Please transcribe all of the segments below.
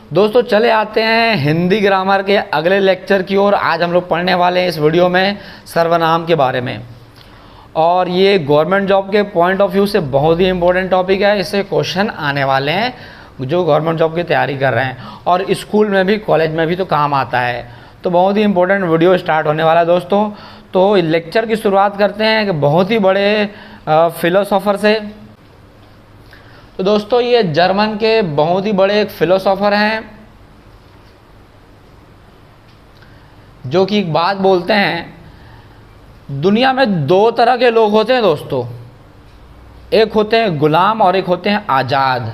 दोस्तों चले आते हैं हिंदी ग्रामर के अगले लेक्चर की ओर। आज हम लोग पढ़ने वाले हैं इस वीडियो में सर्वनाम के बारे में, और ये गवर्नमेंट जॉब के पॉइंट ऑफ व्यू से बहुत ही इंपॉर्टेंट टॉपिक है। इससे क्वेश्चन आने वाले हैं जो गवर्नमेंट जॉब की तैयारी कर रहे हैं, और स्कूल में भी कॉलेज में भी तो काम आता है। तो बहुत ही इंपॉर्टेंट वीडियो स्टार्ट होने वाला है दोस्तों। तो लेक्चर की शुरुआत करते हैं कि बहुत ही बड़े फिलोसोफर से। तो दोस्तों ये जर्मन के बहुत ही बड़े एक फिलोसोफर हैं जो कि एक बात बोलते हैं, दुनिया में दो तरह के लोग होते हैं दोस्तों। एक होते हैं गुलाम और एक होते हैं आज़ाद।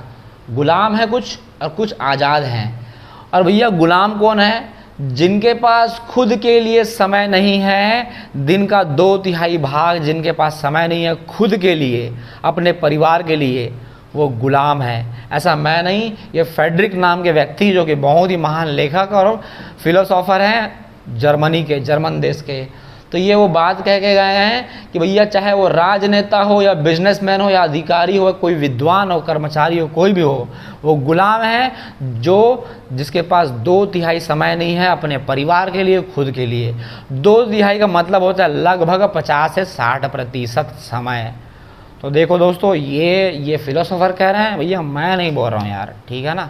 गुलाम है कुछ और कुछ आज़ाद हैं। और भैया गुलाम कौन है? जिनके पास खुद के लिए समय नहीं है, दिन का 2/3 भाग जिनके पास समय नहीं है खुद के लिए, अपने परिवार के लिए, वो गुलाम है। ऐसा मैं नहीं, ये फ्रेडरिक नाम के व्यक्ति जो कि बहुत ही महान लेखक और फिलोसोफर हैं जर्मनी के, जर्मन देश के। तो ये वो बात कह के गए हैं कि भैया चाहे वो राजनेता हो या बिजनेसमैन हो या अधिकारी हो, कोई विद्वान हो, कर्मचारी हो, कोई भी हो, वो गुलाम है जो जिसके पास 2/3 समय नहीं है अपने परिवार के लिए, खुद के लिए। 2/3 का मतलब होता है लगभग 50 से 60% समय। तो देखो दोस्तों ये फिलोसोफर कह रहे हैं, भैया मैं नहीं बोल रहा हूँ यार, ठीक है ना।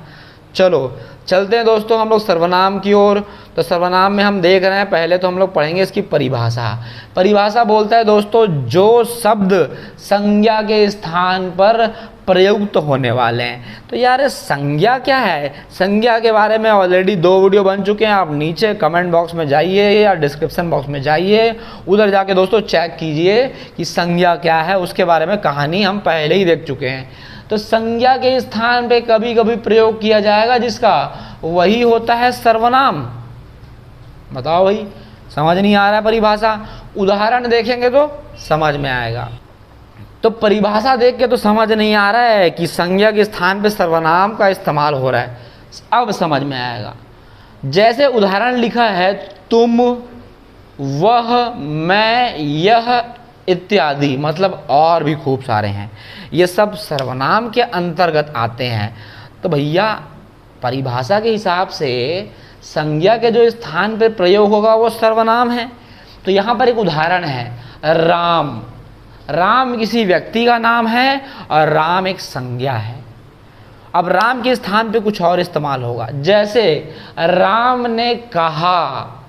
चलो चलते हैं दोस्तों हम लोग सर्वनाम की ओर। तो सर्वनाम में हम देख रहे हैं, पहले तो हम लोग पढ़ेंगे इसकी परिभाषा। परिभाषा बोलता है दोस्तों जो शब्द संज्ञा के स्थान पर प्रयुक्त होने वाले हैं। तो यार संज्ञा क्या है? संज्ञा के बारे में ऑलरेडी 2 वीडियो बन चुके हैं। आप नीचे कमेंट बॉक्स में जाइए या डिस्क्रिप्शन बॉक्स में जाइए, उधर जाके दोस्तों चेक कीजिए कि संज्ञा क्या है। उसके बारे में कहानी हम पहले ही देख चुके हैं। तो संज्ञा के स्थान पे कभी कभी प्रयोग किया जाएगा जिसका, वही होता है सर्वनाम। बताओ भाई, समझ नहीं आ रहा है परिभाषा? उदाहरण देखेंगे तो समझ में आएगा। तो परिभाषा देख के तो समझ नहीं आ रहा है कि संज्ञा के स्थान पे सर्वनाम का इस्तेमाल हो रहा है, अब समझ में आएगा। जैसे उदाहरण लिखा है, तुम, वह, मैं, यह इत्यादि, मतलब और भी खूब सारे हैं, ये सब सर्वनाम के अंतर्गत आते हैं। तो भैया परिभाषा के हिसाब से संज्ञा के जो स्थान पर प्रयोग होगा वो सर्वनाम है। तो यहाँ पर एक उदाहरण है, राम। राम किसी व्यक्ति का नाम है और राम एक संज्ञा है। अब राम के स्थान पे कुछ और इस्तेमाल होगा, जैसे राम ने कहा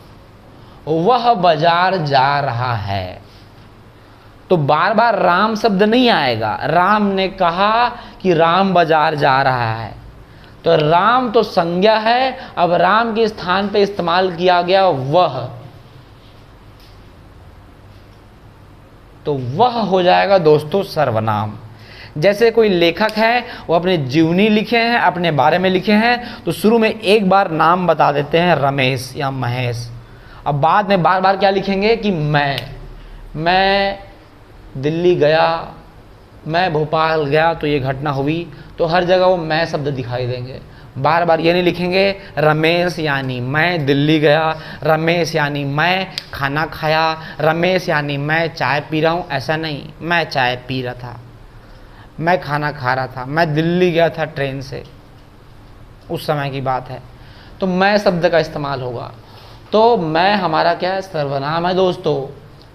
वह बाजार जा रहा है। तो बार बार राम शब्द नहीं आएगा। राम ने कहा कि राम बाजार जा रहा है, तो राम तो संज्ञा है। अब राम के स्थान पे इस्तेमाल किया गया वह, तो वह हो जाएगा दोस्तों सर्वनाम। जैसे कोई लेखक है, वो अपने जीवनी लिखे हैं, अपने बारे में लिखे हैं, तो शुरू में एक बार नाम बता देते हैं रमेश या महेश। अब बाद में बार बार क्या लिखेंगे कि मैं दिल्ली गया, मैं भोपाल गया तो ये घटना हुई, तो हर जगह वो मैं शब्द दिखाई देंगे। बार बार ये नहीं लिखेंगे रमेश यानी मैं दिल्ली गया, रमेश यानी मैं खाना खाया, रमेश यानी मैं चाय पी रहा हूँ। ऐसा नहीं, मैं चाय पी रहा था, मैं खाना खा रहा था, मैं दिल्ली गया था ट्रेन से, उस समय की बात है। तो मैं शब्द का इस्तेमाल होगा। तो मैं हमारा क्या है? सर्वनाम है दोस्तों।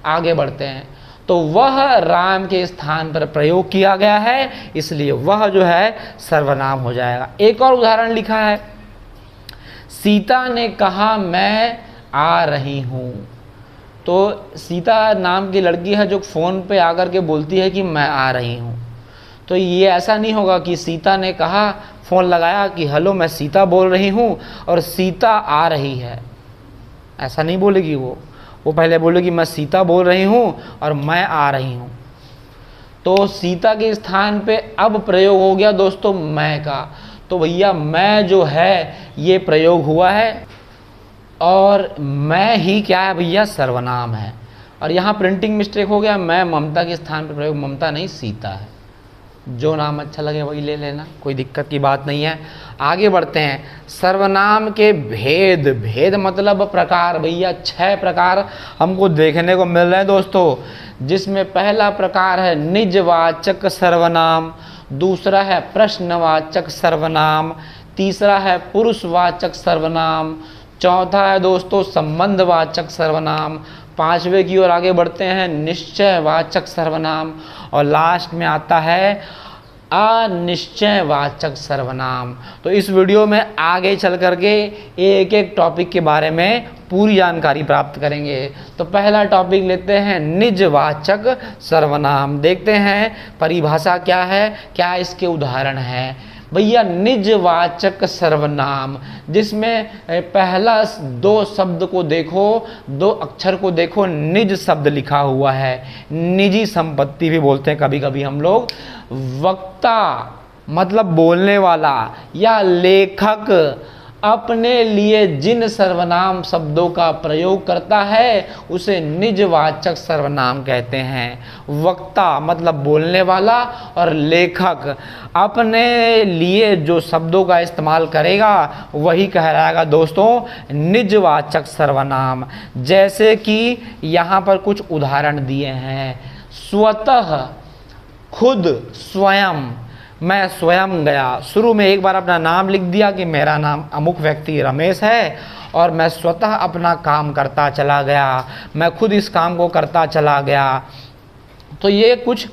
आगे बढ़ते हैं। तो वह राम के स्थान पर प्रयोग किया गया है, इसलिए वह जो है सर्वनाम हो जाएगा। एक और उदाहरण लिखा है, सीता ने कहा मैं आ रही हूँ। तो सीता नाम की लड़की है जो फ़ोन पे आकर के बोलती है कि मैं आ रही हूँ। तो ये ऐसा नहीं होगा कि सीता ने कहा, फ़ोन लगाया कि हेलो मैं सीता बोल रही हूँ और सीता आ रही है, ऐसा नहीं बोलेगी वो पहले बोलेगी मैं सीता बोल रही हूँ और मैं आ रही हूँ। तो सीता के स्थान पे अब प्रयोग हो गया दोस्तों मैं का। तो भैया मैं जो है ये प्रयोग हुआ है, और मैं ही क्या है भैया? सर्वनाम है। और यहाँ प्रिंटिंग मिस्टेक हो गया, मैं ममता के स्थान पर प्रयोग, ममता नहीं सीता है। जो नाम अच्छा लगे वही ले लेना, कोई दिक्कत की बात नहीं है। आगे बढ़ते हैं। सर्वनाम के भेद। भेद मतलब प्रकार। भैया 6 प्रकार हमको देखने को मिल रहे हैं दोस्तों, जिसमें पहला प्रकार है निजवाचक सर्वनाम, दूसरा है प्रश्नवाचक सर्वनाम, तीसरा है पुरुषवाचक सर्वनाम, चौथा है दोस्तों संबंधवाचक सर्वनाम, पांचवे की ओर आगे बढ़ते हैं निश्चयवाचक सर्वनाम, और लास्ट में आता है अनिश्चयवाचक सर्वनाम। तो इस वीडियो में आगे चल करके एक एक टॉपिक के बारे में पूरी जानकारी प्राप्त करेंगे। तो पहला टॉपिक लेते हैं निजवाचक सर्वनाम। देखते हैं परिभाषा क्या है, क्या इसके उदाहरण हैं। भैया निजवाचक सर्वनाम, जिसमें पहला दो शब्द को देखो, दो अक्षर को देखो, निज शब्द लिखा हुआ है। निजी संपत्ति भी बोलते हैं कभी कभी हम लोग। वक्ता मतलब बोलने वाला या लेखक अपने लिए जिन सर्वनाम शब्दों का प्रयोग करता है उसे निजवाचक सर्वनाम कहते हैं। वक्ता मतलब बोलने वाला और लेखक अपने लिए जो शब्दों का इस्तेमाल करेगा वही कहलाएगा दोस्तों निजवाचक सर्वनाम। जैसे कि यहाँ पर कुछ उदाहरण दिए हैं। स्वतः, खुद, स्वयं, मैं स्वयं गया। शुरू में एक बार अपना नाम लिख दिया कि मेरा नाम अमुक व्यक्ति रमेश है और मैं स्वतः अपना काम करता चला गया, मैं खुद इस काम को करता चला गया। तो ये कुछ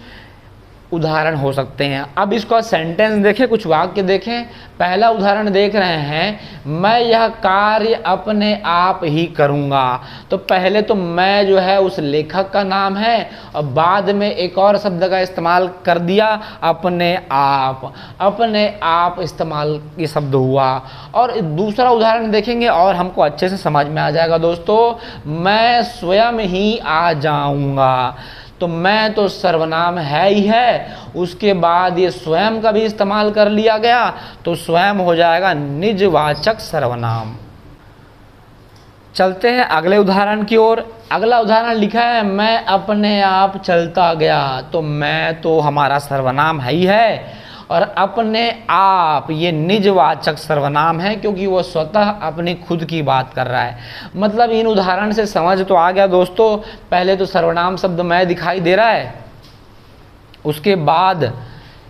उदाहरण हो सकते हैं। अब इसका सेंटेंस देखें, कुछ वाक्य देखें। पहला उदाहरण देख रहे हैं, मैं यह कार्य अपने आप ही करूँगा। तो पहले तो मैं जो है उस लेखक का नाम है और बाद में एक और शब्द का इस्तेमाल कर दिया अपने आप। अपने आप इस्तेमाल ये शब्द हुआ। और दूसरा उदाहरण देखेंगे और हमको अच्छे से समझ में आ जाएगा दोस्तों। मैं स्वयं ही आ जाऊँगा। तो मैं तो सर्वनाम है ही है, उसके बाद ये स्वयं का भी इस्तेमाल कर लिया गया तो स्वयं हो जाएगा निजवाचक सर्वनाम। चलते हैं अगले उदाहरण की ओर। अगला उदाहरण लिखा है, मैं अपने आप चलता गया। तो मैं तो हमारा सर्वनाम है ही है और अपने आप ये निजवाचक सर्वनाम है क्योंकि वो स्वतः अपनी खुद की बात कर रहा है। मतलब इन उदाहरण से समझ तो आ गया दोस्तों। पहले तो सर्वनाम शब्द मैं दिखाई दे रहा है, उसके बाद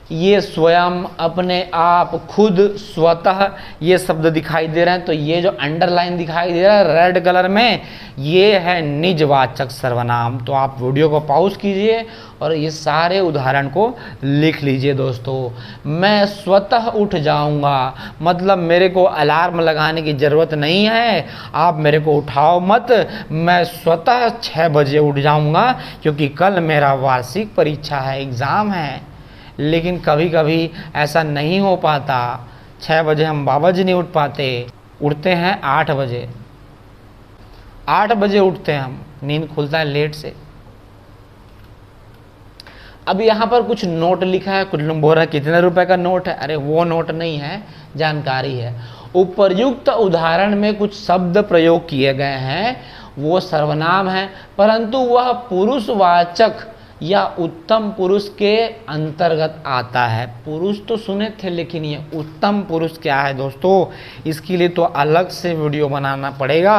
ये स्वयं, अपने आप, खुद, स्वतः ये शब्द दिखाई दे रहे हैं। तो ये जो अंडरलाइन दिखाई दे रहा है रेड कलर में, ये है निजवाचक सर्वनाम। तो आप वीडियो को पॉज कीजिए और ये सारे उदाहरण को लिख लीजिए दोस्तों। मैं स्वतः उठ जाऊंगा, मतलब मेरे को अलार्म लगाने की ज़रूरत नहीं है, आप मेरे को उठाओ मत, मैं स्वतः 6 बजे उठ जाऊंगा क्योंकि कल मेरा वार्षिक परीक्षा है, एग्ज़ाम है। लेकिन कभी कभी ऐसा नहीं हो पाता, 6 बजे हम बाबा जी नहीं उठ पाते, उठते हैं 8 बजे। 8 बजे उठते हैं हम, नींद खुलता है लेट से। अब यहाँ पर कुछ नोट लिखा है, कुछ लोग बोल रहे हैं कितने रुपए का नोट है। अरे वो नोट नहीं है, जानकारी है। उपर्युक्त उदाहरण में कुछ शब्द प्रयोग किए गए हैं, वो सर्वनाम है परंतु वह पुरुषवाचक या उत्तम पुरुष के अंतर्गत आता है। पुरुष तो सुने थे लेकिन ये उत्तम पुरुष क्या है दोस्तों, इसके लिए तो अलग से वीडियो बनाना पड़ेगा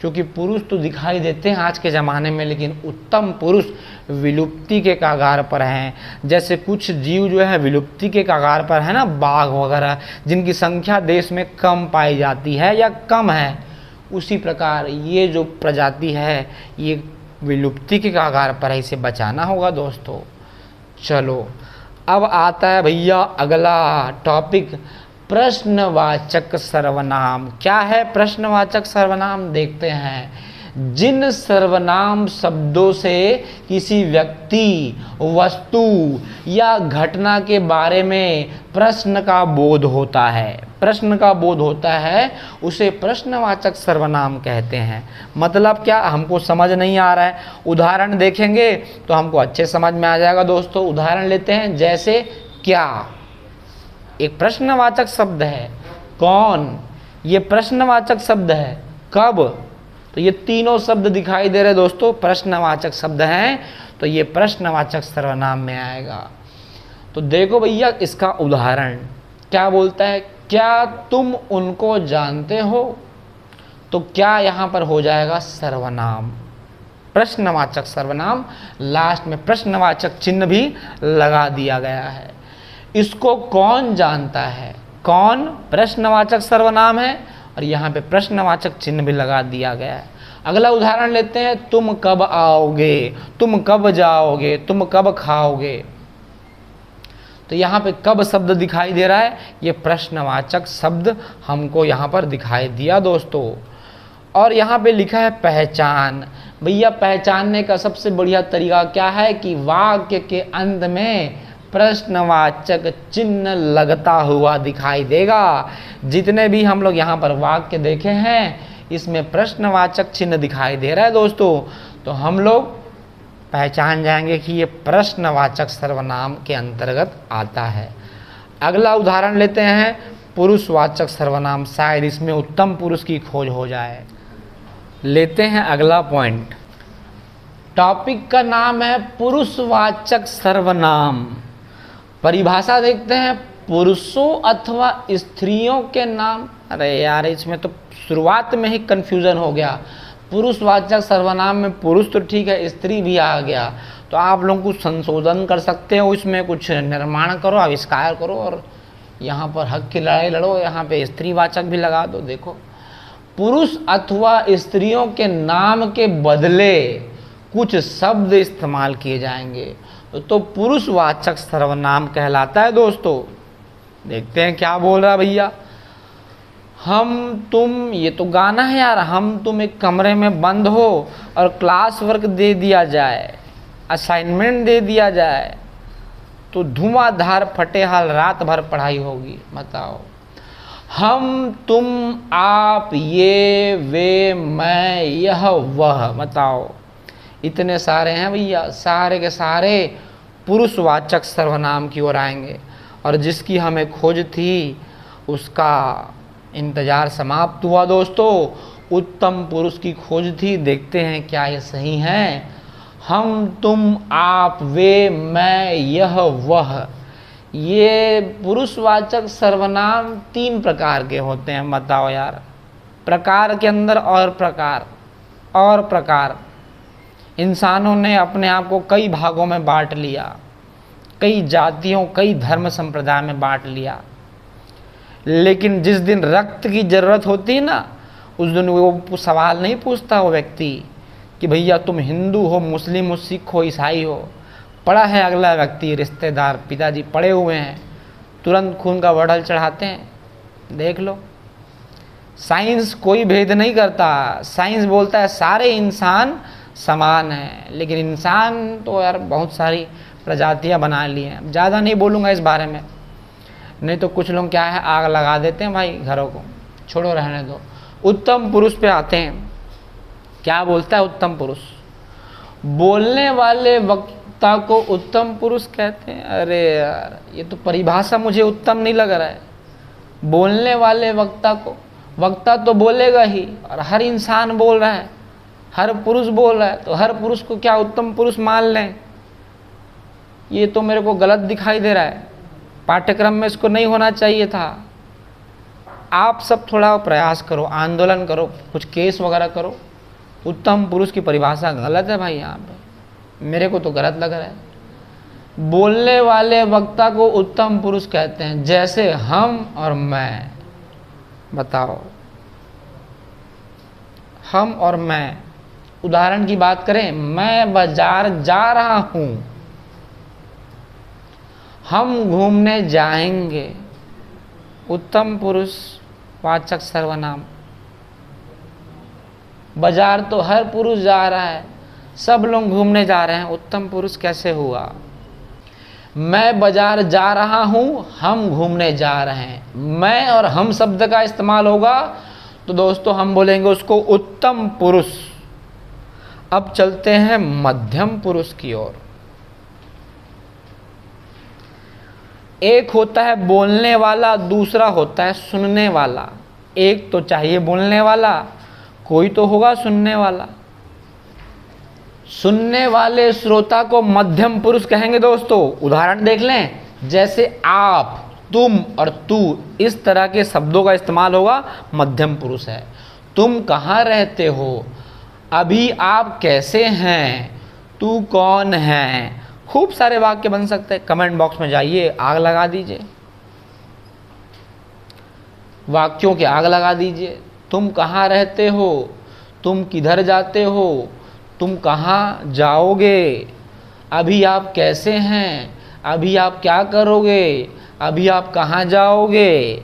क्योंकि पुरुष तो दिखाई देते हैं आज के ज़माने में, लेकिन उत्तम पुरुष विलुप्ति के कगार पर हैं। जैसे कुछ जीव जो है विलुप्ति के कगार पर है ना, बाघ वगैरह, जिनकी संख्या देश में कम पाई जाती है या कम है, उसी प्रकार ये जो प्रजाति है ये विलुप्ति के कगार पर है, इसे बचाना होगा दोस्तों। चलो अब आता है भैया अगला टॉपिक, प्रश्नवाचक सर्वनाम। क्या है प्रश्नवाचक सर्वनाम, देखते हैं। जिन सर्वनाम शब्दों से किसी व्यक्ति, वस्तु या घटना के बारे में प्रश्न का बोध होता है, प्रश्न का बोध होता है, उसे प्रश्नवाचक सर्वनाम कहते हैं। मतलब क्या, हमको समझ नहीं आ रहा है, उदाहरण देखेंगे तो हमको अच्छे समझ में आ जाएगा दोस्तों। उदाहरण लेते हैं, जैसे क्या, एक प्रश्नवाचक शब्द है। कौन, ये प्रश्नवाचक शब्द है। कब, तो ये तीनों शब्द दिखाई दे रहे दोस्तों, प्रश्नवाचक शब्द हैं, तो ये प्रश्नवाचक सर्वनाम में आएगा। तो देखो भैया इसका उदाहरण क्या बोलता है, क्या तुम उनको जानते हो। तो क्या यहाँ पर हो जाएगा सर्वनाम, प्रश्नवाचक सर्वनाम, लास्ट में प्रश्नवाचक चिन्ह भी लगा दिया गया है। इसको कौन जानता है, कौन प्रश्नवाचक सर्वनाम है और यहाँ पे प्रश्नवाचक चिन्ह भी लगा दिया गया है। अगला उदाहरण लेते हैं, तुम कब आओगे, तुम कब जाओगे, तुम कब खाओगे। तो यहाँ पे कब शब्द दिखाई दे रहा है, ये प्रश्नवाचक शब्द हमको यहाँ पर दिखाई दिया दोस्तों। और यहाँ पे लिखा है पहचान। भैया पहचानने का सबसे बढ़िया तरीका क्या है कि वाक्य के अंत में प्रश्नवाचक चिन्ह लगता हुआ दिखाई देगा। जितने भी हम लोग यहाँ पर वाक्य देखे हैं इसमें प्रश्नवाचक चिन्ह दिखाई दे रहा है दोस्तों, तो हम लोग पहचान जाएंगे कि ये प्रश्नवाचक सर्वनाम के अंतर्गत आता है। अगला उदाहरण लेते हैं, पुरुषवाचक सर्वनाम, शायद इसमें उत्तम पुरुष की खोज हो जाए। लेते हैं अगला पॉइंट। टॉपिक का नाम है पुरुषवाचक सर्वनाम। परिभाषा देखते हैं, पुरुषों अथवा स्त्रियों के नाम। अरे यार इसमें तो शुरुआत में ही कंफ्यूजन हो गया। पुरुषवाचक सर्वनाम में पुरुष तो ठीक है, स्त्री भी आ गया, तो आप लोग कुछ संशोधन कर सकते हो, इसमें कुछ निर्माण करो, आविष्कार करो और यहाँ पर हक की लड़ाई लड़ो, यहाँ पे स्त्रीवाचक भी लगा दो। देखो, पुरुष अथवा स्त्रियों के नाम के बदले कुछ शब्द इस्तेमाल किए जाएंगे तो पुरुषवाचक सर्वनाम कहलाता है दोस्तों। देखते हैं क्या बोल रहा भैया। हम तुम, ये तो गाना है यार। हम तुम एक कमरे में बंद हो और क्लास वर्क दे दिया जाए, असाइनमेंट दे दिया जाए तो धुआंधार फटे हाल रात भर पढ़ाई होगी। बताओ, हम तुम आप ये वे मैं यह वह, बताओ इतने सारे हैं भैया, सारे के सारे पुरुषवाचक सर्वनाम की ओर आएंगे। और जिसकी हमें खोज थी उसका इंतजार समाप्त हुआ दोस्तों। उत्तम पुरुष की खोज थी, देखते हैं क्या ये सही है। हम तुम आप वे मैं यह वह, ये पुरुषवाचक सर्वनाम 3 प्रकार के होते हैं। बताओ यार, प्रकार के अंदर और प्रकार और प्रकार। इंसानों ने अपने आप को कई भागों में बांट लिया, कई जातियों कई धर्म संप्रदाय में बांट लिया, लेकिन जिस दिन रक्त की ज़रूरत होती है ना, उस दिन वो सवाल नहीं पूछता वो व्यक्ति कि भैया तुम हिंदू हो, मुस्लिम हो, सिख हो, ईसाई हो। पड़ा है अगला व्यक्ति, रिश्तेदार पिताजी पड़े हुए हैं, तुरंत खून का बढ़ल चढ़ाते हैं। देख लो, साइंस कोई भेद नहीं करता। साइंस बोलता है सारे इंसान समान हैं, लेकिन इंसान तो यार बहुत सारी प्रजातियां बना ली हैं। ज़्यादा नहीं बोलूँगा इस बारे में, नहीं तो कुछ लोग क्या है आग लगा देते हैं भाई घरों को, छोड़ो रहने दो। उत्तम पुरुष पे आते हैं। क्या बोलता है उत्तम पुरुष? बोलने वाले वक्ता को उत्तम पुरुष कहते हैं। अरे यार ये तो परिभाषा मुझे उत्तम नहीं लग रहा है। बोलने वाले वक्ता को, वक्ता तो बोलेगा ही, और हर इंसान बोल रहा है, हर पुरुष बोल रहा है, तो हर पुरुष को क्या उत्तम पुरुष मान लें? ये तो मेरे को गलत दिखाई दे रहा है। पाठ्यक्रम में इसको नहीं होना चाहिए था। आप सब थोड़ा प्रयास करो, आंदोलन करो, कुछ केस वगैरह करो। उत्तम पुरुष की परिभाषा गलत है भाई, यहाँ पे मेरे को तो गलत लग रहा है। बोलने वाले वक्ता को उत्तम पुरुष कहते हैं, जैसे हम और मैं। बताओ, हम और मैं। उदाहरण की बात करें, मैं बाजार जा रहा हूं, हम घूमने जाएंगे। उत्तम पुरुष वाचक सर्वनाम। बाजार तो हर पुरुष जा रहा है, सब लोग घूमने जा रहे हैं, उत्तम पुरुष कैसे हुआ? मैं बाजार जा रहा हूं, हम घूमने जा रहे हैं। मैं और हम शब्द का इस्तेमाल होगा तो दोस्तों हम बोलेंगे उसको उत्तम पुरुष। अब चलते हैं मध्यम पुरुष की ओर। एक होता है बोलने वाला, दूसरा होता है सुनने वाला। एक तो चाहिए बोलने वाला, कोई तो होगा सुनने वाला। सुनने वाले श्रोता को मध्यम पुरुष कहेंगे दोस्तों। उदाहरण देख लें, जैसे आप, तुम और तू, इस तरह के शब्दों का इस्तेमाल होगा, मध्यम पुरुष है। तुम कहाँ रहते हो? अभी आप कैसे हैं? तू कौन है? खूब सारे वाक्य बन सकते हैं। कमेंट बॉक्स में जाइए, आग लगा दीजिए। वाक्यों की आग लगा दीजिए। तुम कहाँ रहते हो, तुम किधर जाते हो, तुम कहाँ जाओगे, अभी आप कैसे हैं, अभी आप क्या करोगे, अभी आप कहाँ जाओगे,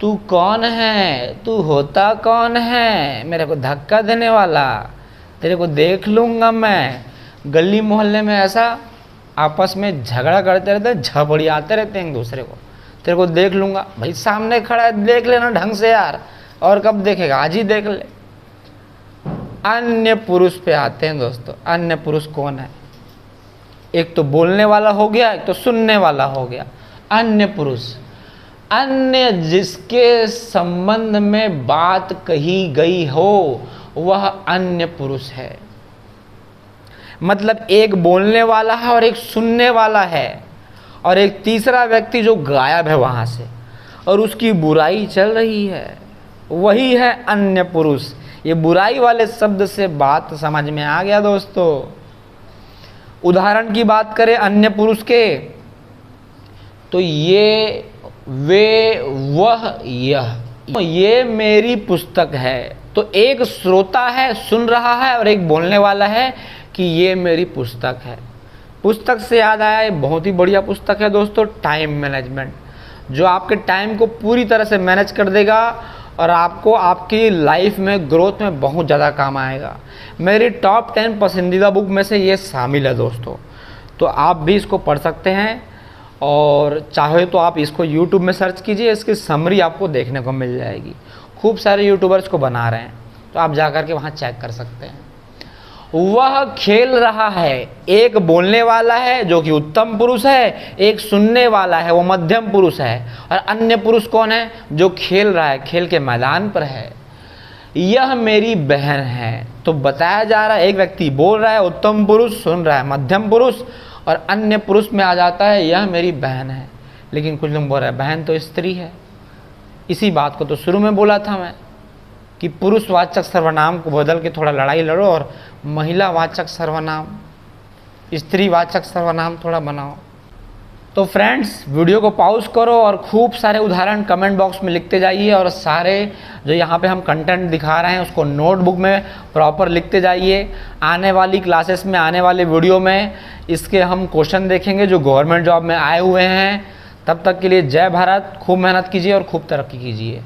तू कौन है, तू होता कौन है, मेरे को धक्का देने वाला, तेरे को देख लूँगा मैं। गली मोहल्ले में ऐसा आपस में झगड़ा करते रहते हैं, झपड़ियाते रहते हैं एक दूसरे को, तेरे को देख लूँगा। भाई सामने खड़ा है, देख लेना ढंग से यार, और कब देखेगा, आज ही देख ले। अन्य पुरुष पे आते हैं दोस्तों। अन्य पुरुष कौन है? एक तो बोलने वाला हो गया, एक तो सुनने वाला हो गया। अन्य पुरुष, अन्य जिसके संबंध में बात कही गई हो वह अन्य पुरुष है। मतलब एक बोलने वाला है और एक सुनने वाला है, और एक तीसरा व्यक्ति जो गायब है वहां से और उसकी बुराई चल रही है, वही है अन्य पुरुष। ये बुराई वाले शब्द से बात समझ में आ गया दोस्तों। उदाहरण की बात करें अन्य पुरुष के, तो ये, वे, वह, यह, ये मेरी पुस्तक है। तो एक श्रोता है, सुन रहा है, और एक बोलने वाला है कि ये मेरी पुस्तक है। पुस्तक से याद आया, ये बहुत ही बढ़िया पुस्तक है दोस्तों, टाइम मैनेजमेंट, जो आपके टाइम को पूरी तरह से मैनेज कर देगा और आपको आपकी लाइफ में ग्रोथ में बहुत ज़्यादा काम आएगा। मेरी टॉप 10 पसंदीदा बुक में से ये शामिल है दोस्तों, तो आप भी इसको पढ़ सकते हैं। और चाहे तो आप इसको YouTube में सर्च कीजिए, इसकी समरी आपको देखने को मिल जाएगी। खूब सारे यूट्यूबर्स को बना रहे हैं, तो आप जा कर के वहाँ चेक कर सकते हैं। वह खेल रहा है, एक बोलने वाला है जो कि उत्तम पुरुष है, एक सुनने वाला है वो मध्यम पुरुष है, और अन्य पुरुष कौन है? जो खेल रहा है, खेल के मैदान पर है। यह मेरी बहन है। तो बताया जा रहा है, एक व्यक्ति बोल रहा है, उत्तम पुरुष सुन रहा है, मध्यम पुरुष, और अन्य पुरुष में आ जाता है यह मेरी बहन है। लेकिन कुछ लोग बोल रहे हैं बहन तो स्त्री है। इसी बात को तो शुरू में बोला था मैं कि पुरुषवाचक सर्वनाम को बदल के थोड़ा लड़ाई लड़ो और महिलावाचक सर्वनाम, स्त्रीवाचक सर्वनाम थोड़ा बनाओ। तो फ्रेंड्स, वीडियो को पॉज करो और खूब सारे उदाहरण कमेंट बॉक्स में लिखते जाइए, और सारे जो यहाँ पे हम कंटेंट दिखा रहे हैं उसको नोटबुक में प्रॉपर लिखते जाइए। आने वाली क्लासेस में, आने वाले वीडियो में इसके हम क्वेश्चन देखेंगे जो गवर्नमेंट जॉब में आए हुए हैं। तब तक के लिए जय भारत, खूब मेहनत कीजिए और खूब तरक्की कीजिए।